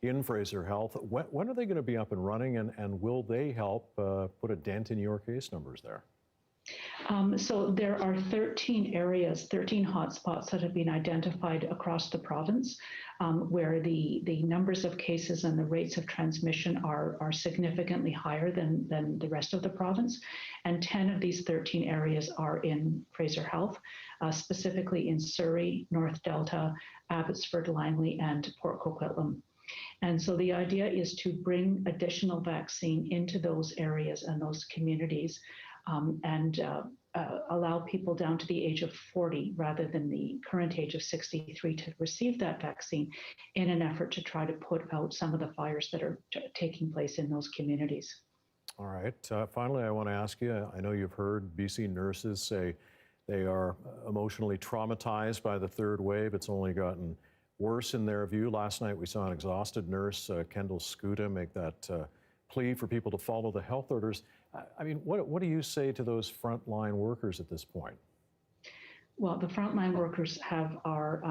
in Fraser Health? When are they going to be up and running, and will they help put a dent in your case numbers there? So there are 13 areas, 13 hotspots that have been identified across the province where the numbers of cases and the rates of transmission are significantly higher than the rest of the province. And 10 of these 13 areas are in Fraser Health, specifically in Surrey, North Delta, Abbotsford, Langley, and Port Coquitlam. And so the idea is to bring additional vaccine into those areas and those communities and allow people down to the age of 40 rather than the current age of 63 to receive that vaccine in an effort to try to put out some of the fires that are taking place in those communities. All right. Finally, I want to ask you, I know you've heard BC nurses say they are emotionally traumatized by the third wave. It's only gotten worse in their view. Last night, we saw an exhausted nurse, Kendall Skuta, make that plea for people to follow the health orders. I mean, what do you say to those frontline workers at this point? Well, the frontline workers have our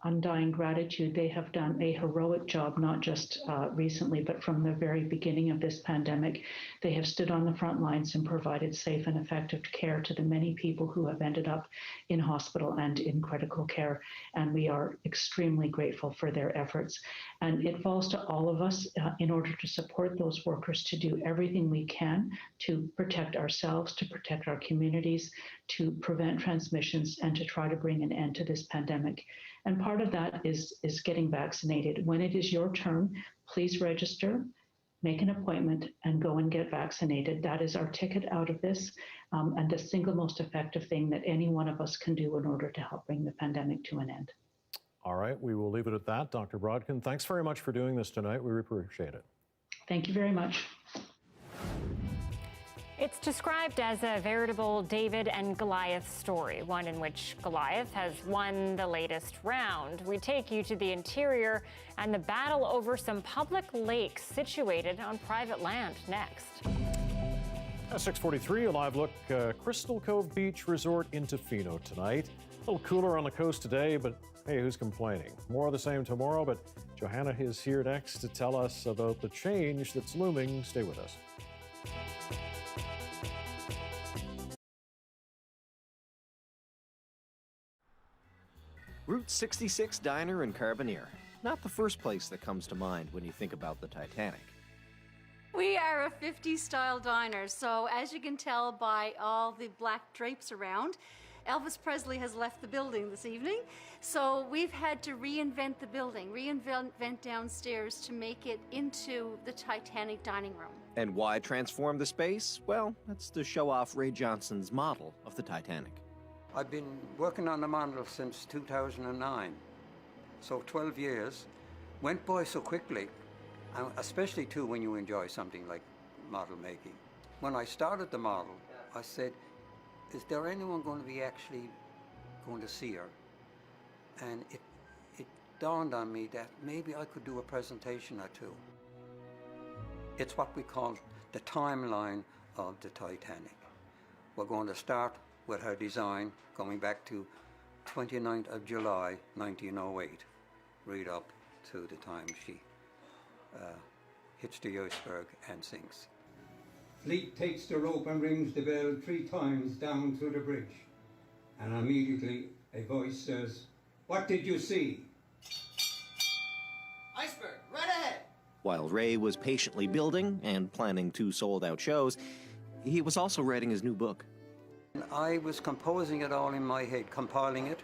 undying gratitude. They have done a heroic job, not just recently, but from the very beginning of this pandemic. They have stood on the front lines and provided safe and effective care to the many people who have ended up in hospital and in critical care. And we are extremely grateful for their efforts. And it falls to all of us in order to support those workers to do everything we can to protect ourselves, to protect our communities, to prevent transmissions, and to try to bring an end to this pandemic. And part of that is getting vaccinated. When it is your turn, please register, make an appointment, and go and get vaccinated. That is our ticket out of this, and the single most effective thing that any one of us can do in order to help bring the pandemic to an end. All right, we will leave it at that. Dr. Brodkin, thanks very much for doing this tonight. We appreciate it. Thank you very much. It's described as a veritable David and Goliath story, one in which Goliath has won the latest round. We take you to the interior and the battle over some public lakes situated on private land next. At 6:43, a live look, Crystal Cove Beach Resort in Tofino tonight. A little cooler on the coast today, but hey, who's complaining? More of the same tomorrow, but Johanna is here next to tell us about the change that's looming. Stay with us. Route 66 Diner and Carboneer. Not the first place that comes to mind when you think about the Titanic. We are a 50s style diner, so as you can tell by all the black drapes around, Elvis Presley has left the building this evening, so we've had to reinvent the building, reinvent downstairs to make it into the Titanic dining room. And why transform the space? Well, that's to show off Ray Johnson's model of the Titanic. I've been working on the model since 2009, so 12 years. Went by so quickly, especially too when you enjoy something like model making. When I started the model, I said, is there anyone going to be actually going to see her? And it dawned on me that maybe I could do a presentation or two. It's what we call the timeline of the Titanic. We're going to start with her design going back to 29th of July 1908, right up to the time she hits the iceberg and sinks. Fleet takes the rope and rings the bell 3 times down through the bridge. And immediately a voice says, "What did you see?" Iceberg, right ahead! While Ray was patiently building and planning 2 sold-out shows, he was also writing his new book. I was composing it all in my head, compiling it.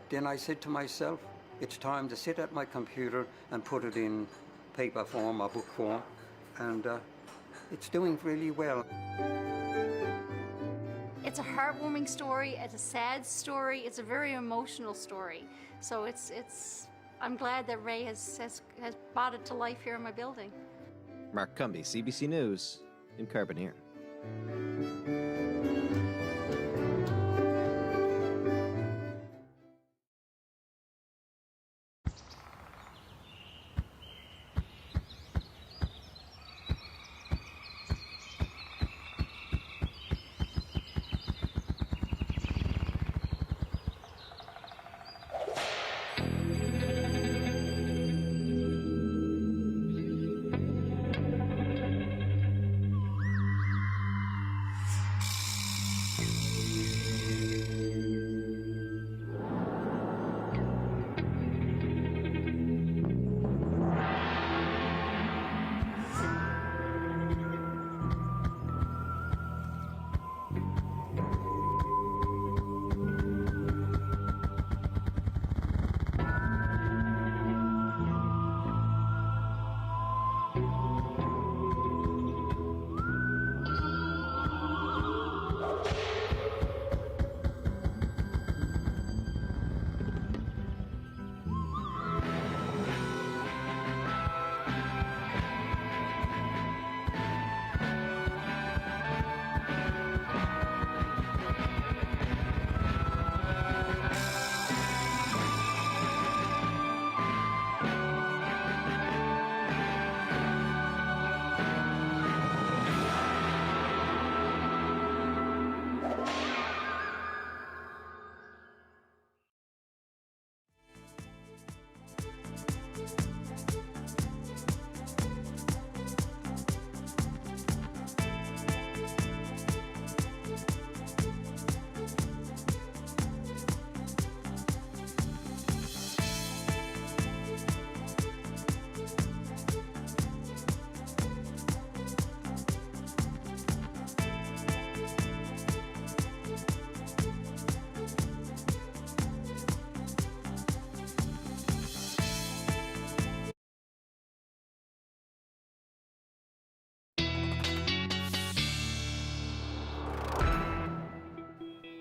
Then I said to myself, it's time to sit at my computer and put it in paper form or book form. And it's doing really well. It's a heartwarming story, it's a sad story, it's a very emotional story. So I'm glad that Ray has brought it to life here in my building. Mark Cumby, CBC News, in Carbonear.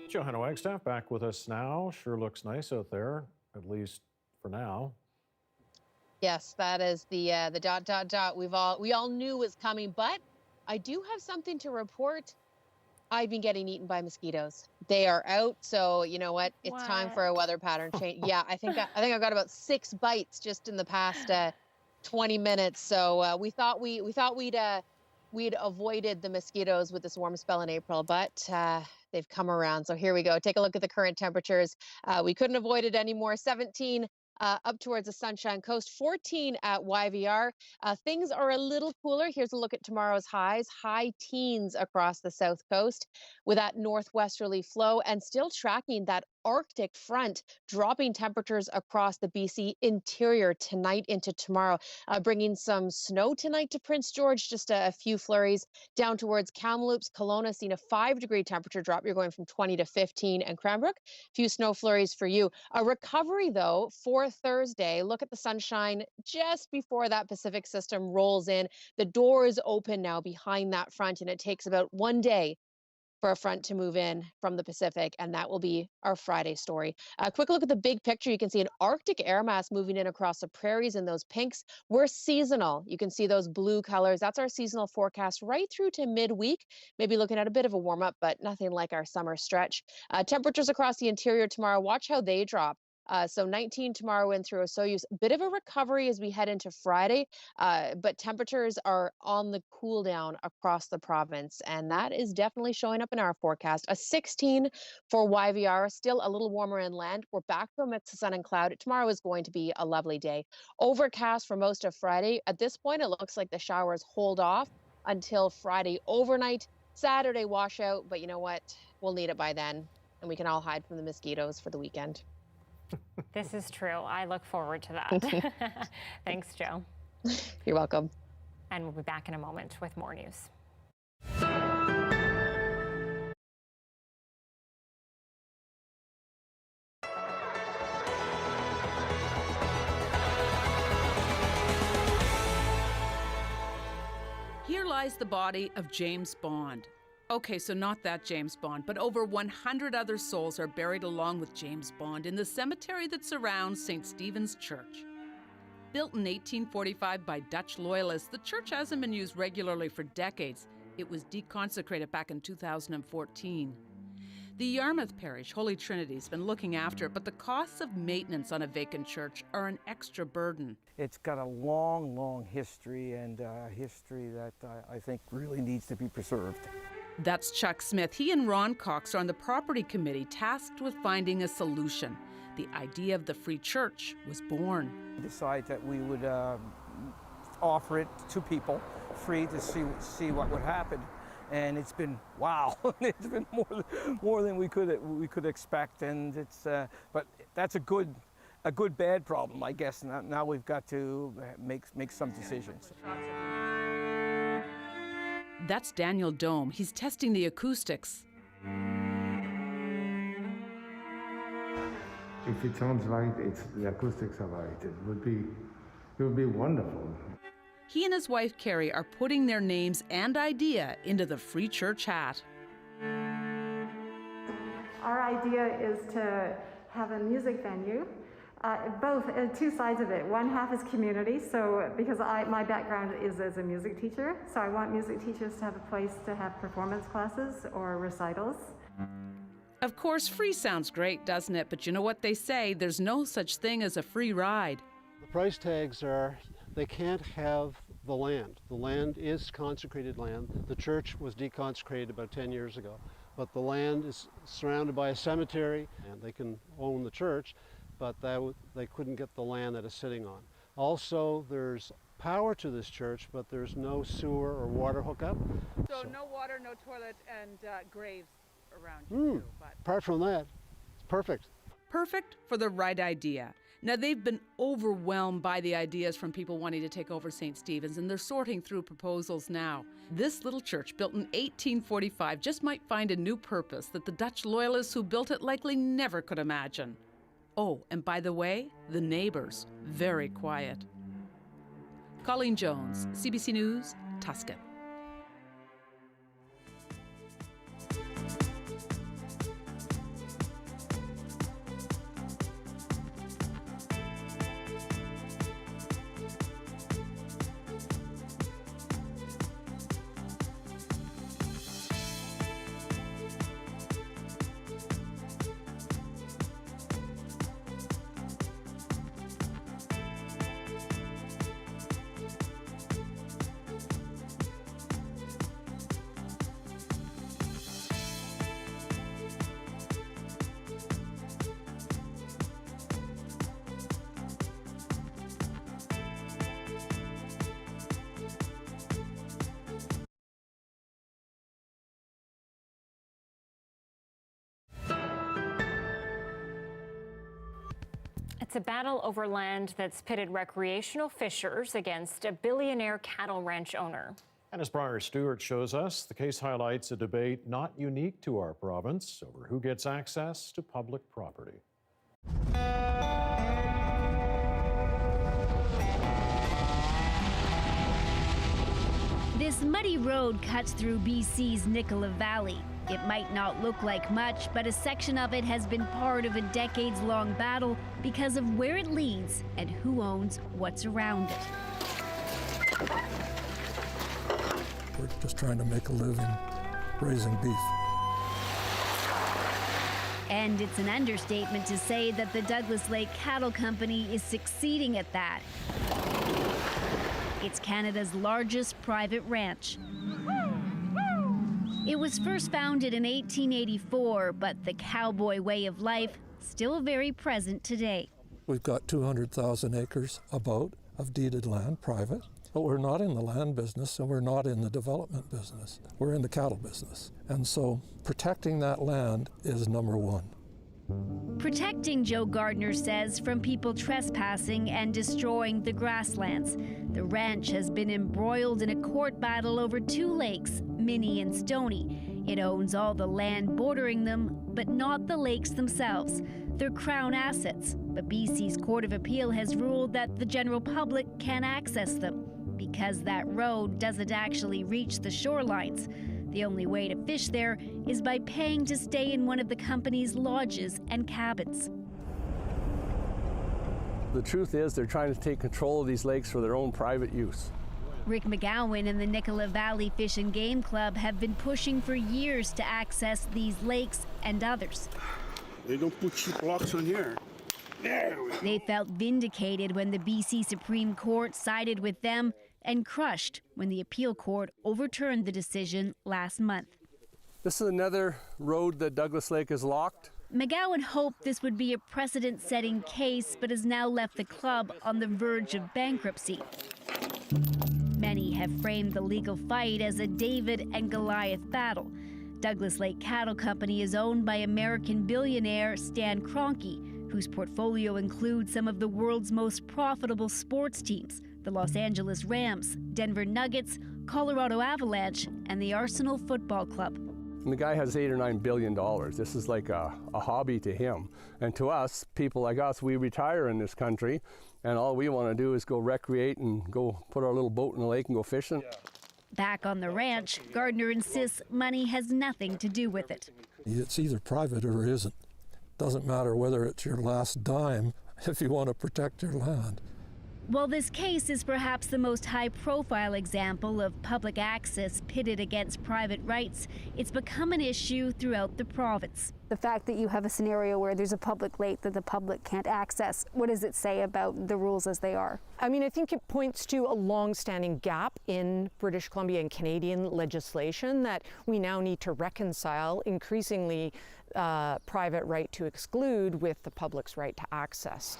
Johanna Wagstaffe back with us now. Sure looks nice out there, at least for now. Yes, that is the ... we all knew was coming, but I do have something to report. I've been getting eaten by mosquitoes. They are out, so you know what? It's time for a weather pattern change. Yeah, I think I've got about 6 bites just in the past 20 minutes. So we thought we'd avoided the mosquitoes with this warm spell in April, but they've come around. So here we go. Take a look at the current temperatures. We couldn't avoid it anymore. 17 up towards the Sunshine Coast, 14 at YVR. Things are a little cooler. Here's a look at tomorrow's highs. High teens across the South Coast with that northwesterly flow and still tracking that Arctic front, dropping temperatures across the BC interior tonight into tomorrow, bringing some snow tonight to Prince George, just a few flurries down towards Kamloops, Kelowna, seeing a 5-degree temperature drop. You're going from 20 to 15, and Cranbrook, a few snow flurries for you. A recovery, though, for Thursday. Look at the sunshine just before that Pacific system rolls in. The door is open now behind that front, and it takes about 1 day for a front to move in from the Pacific, and that will be our Friday story. A quick look at the big picture. You can see an Arctic air mass moving in across the prairies in those pinks. We're seasonal. You can see those blue colors. That's our seasonal forecast right through to midweek. Maybe looking at a bit of a warm up, but nothing like our summer stretch. Temperatures across the interior tomorrow. Watch how they drop. So 19 tomorrow in through Osoyoos. A bit of a recovery as we head into Friday, but temperatures are on the cool down across the province, and that is definitely showing up in our forecast. A 16 for YVR, still a little warmer inland. We're back to a mix of sun and cloud. Tomorrow is going to be a lovely day. Overcast for most of Friday. At this point, it looks like the showers hold off until Friday overnight. Saturday washout, but you know what? We'll need it by then, and we can all hide from the mosquitoes for the weekend. This is true. I look forward to that. Thanks, Joe. You're welcome. And we'll be back in a moment with more news. Here lies the body of James Bond. Okay, so not that James Bond, but over 100 other souls are buried along with James Bond in the cemetery that surrounds St. Stephen's Church. Built in 1845 by Dutch loyalists, the church hasn't been used regularly for decades. It was deconsecrated back in 2014. The Yarmouth Parish Holy Trinity has been looking after it, but the costs of maintenance on a vacant church are an extra burden. It's got a long, long history, and a history that I think really needs to be preserved. That's Chuck Smith. He and Ron Cox are on the property committee tasked with finding a solution. The idea of the free church was born. We decided that we would offer it to people free to see what would happen. And it's been, wow, it's been more than we could expect, and it's but that's a good bad problem, I guess. Now we've got to make some decisions. That's Daniel Dome. He's testing the acoustics. If it sounds right, the acoustics are right. It would be wonderful. He and his wife, Carrie, are putting their names and idea into the free church hat. Our idea is to have a music venue, both two sides of it. One half is community, so because my background is as a music teacher, so I want music teachers to have a place to have performance classes or recitals. Of course, free sounds great, doesn't it? But you know what they say, there's no such thing as a free ride. The price tags are, they can't have the land. The land is consecrated land. The church was deconsecrated about 10 years ago, but the land is surrounded by a cemetery, and they can own the church, but they couldn't get the land that it's sitting on. Also, there's power to this church, but there's no sewer or water hookup. So no water, no toilet, and graves around you too. But apart from that, it's perfect. Perfect for the right idea. Now, they've been overwhelmed by the ideas from people wanting to take over St. Stephen's, and they're sorting through proposals now. This little church, built in 1845, just might find a new purpose that the Dutch loyalists who built it likely never could imagine. Oh, and by the way, the neighbors, very quiet. Colleen Jones, CBC News, Tuscan. It's a battle over land that's pitted recreational fishers against a billionaire cattle ranch owner. And as Briar Stewart shows us, the case highlights a debate not unique to our province over who gets access to public property. This muddy road cuts through BC's Nicola Valley. It might not look like much, but a section of it has been part of a decades-long battle because of where it leads and who owns what's around it. We're just trying to make a living raising beef. And it's an understatement to say that the Douglas Lake Cattle Company is succeeding at that. It's Canada's largest private ranch. It was first founded in 1884, but the cowboy way of life still very present today. We've got 200,000 acres about of deeded land, private, but we're not in the land business and we're not in the development business. We're in the cattle business. And so protecting that land is number one. Protecting, Joe Gardner says, from people trespassing and destroying the grasslands. The ranch has been embroiled in a court battle over two lakes, Minnie and Stony. It owns all the land bordering them, but not the lakes themselves. They're Crown assets, but BC's Court of Appeal has ruled that the general public can't access them because that road doesn't actually reach the shorelines. The only way to fish there is by paying to stay in one of the company's lodges and cabins. The truth is they're trying to take control of these lakes for their own private use. Rick McGowan and the Nicola Valley Fish and Game Club have been pushing for years to access these lakes and others. They don't put cheap locks on here. There we go. They felt vindicated when the BC Supreme Court sided with them and crushed when the appeal court overturned the decision last month. This is another road that Douglas Lake has locked. McGowan hoped this would be a precedent-setting case, but has now left the club on the verge of bankruptcy. Many have framed the legal fight as a David and Goliath battle. Douglas Lake Cattle Company is owned by American billionaire Stan Kroenke, whose portfolio includes some of the world's most profitable sports teams, the Los Angeles Rams, Denver Nuggets, Colorado Avalanche, and the Arsenal Football Club. And the guy has $8 or $9 billion. This is like a hobby to him. And to us, people like us, we retire in this country, and all we want to do is go recreate and go put our little boat in the lake and go fishing. Back on the ranch, Gardner insists money has nothing to do with it. It's either private or it isn't. Doesn't matter whether it's your last dime if you want to protect your land. While this case is perhaps the most high-profile example of public access pitted against private rights, it's become an issue throughout the province. The fact that you have a scenario where there's a public lake that the public can't access, what does it say about the rules as they are? I mean, I think it points to a long-standing gap in British Columbia and Canadian legislation that we now need to reconcile increasingly private right to exclude with the public's right to access.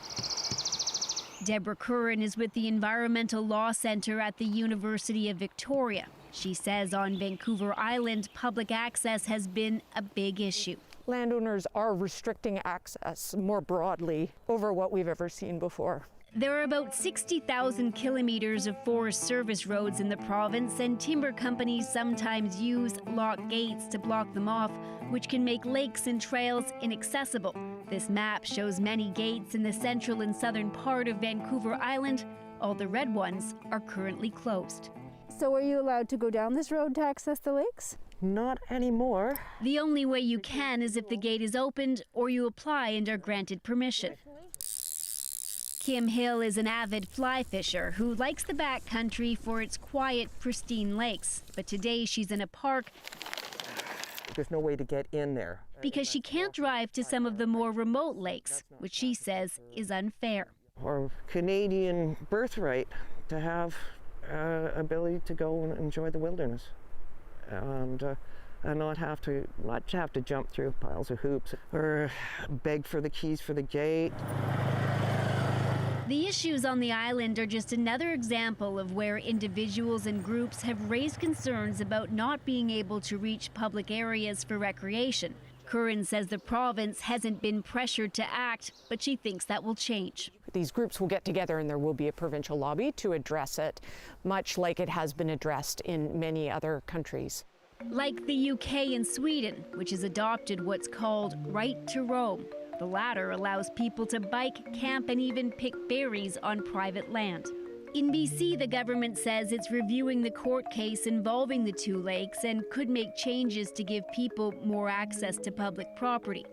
Deborah Curran is with the Environmental Law Centre at the University of Victoria. She says on Vancouver Island, public access has been a big issue. Landowners are restricting access more broadly over what we've ever seen before. There are about 60,000 kilometers of Forest Service roads in the province, and timber companies sometimes use locked gates to block them off, which can make lakes and trails inaccessible. This map shows many gates in the central and southern part of Vancouver Island. All the red ones are currently closed. So are you allowed to go down this road to access the lakes? Not anymore. The only way you can is if the gate is opened or you apply and are granted permission. Kim Hill is an avid fly fisher who likes the backcountry for its quiet, pristine lakes. But today she's in a park There's no way to get in there. because she can't drive to some of the more remote lakes, which she says is unfair. Or Canadian birthright to have ability to go and enjoy the wilderness and not have to jump through piles of hoops or beg for the keys for the gate. The issues on the island are just another example of where individuals and groups have raised concerns about not being able to reach public areas for recreation. Curran says the province hasn't been pressured to act, but she thinks that will change. These groups will get together and there will be a provincial lobby to address it, much like it has been addressed in many other countries. Like the UK and Sweden, which has adopted what's called right to roam. The latter allows people to bike, camp, and even pick berries on private land. In BC, the government says it's reviewing the court case involving the two lakes and could make changes to give people more access to public property.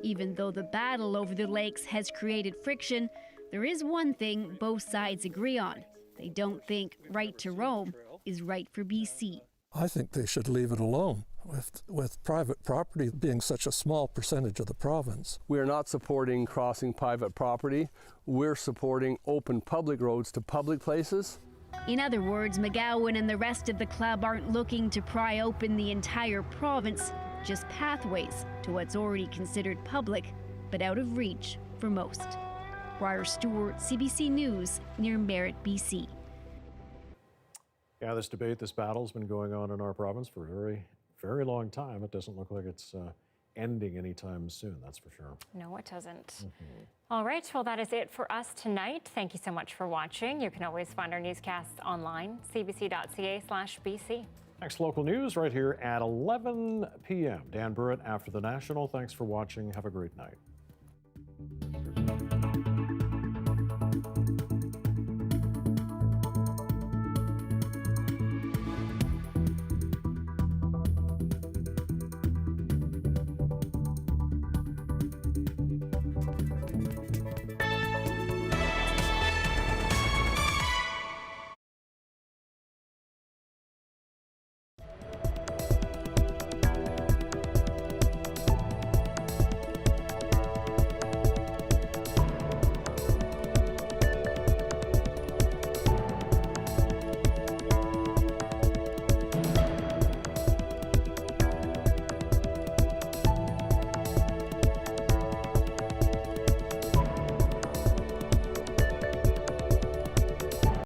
Even though the battle over the lakes has created friction, there is one thing both sides agree on. They don't think right to roam is right for BC. I think they should leave it alone. with private property being such a small percentage of the province. We are not supporting crossing private property. We're supporting open public roads to public places. In other words, McGowan and the rest of the club aren't looking to pry open the entire province, just pathways to what's already considered public, but out of reach for most. Briar Stewart, CBC News, near Merritt, BC. Yeah, this debate, this battle's been going on in our province for a very, very long time. It doesn't look like it's ending anytime soon, that's for sure. No, it doesn't. All right, well, that is it for us tonight. Thank you so much for watching. You can always find our newscasts online, cbc.ca/BC. Next local news right here at 11 p.m. Dan Burrett after the National. Thanks for watching. Have a great night.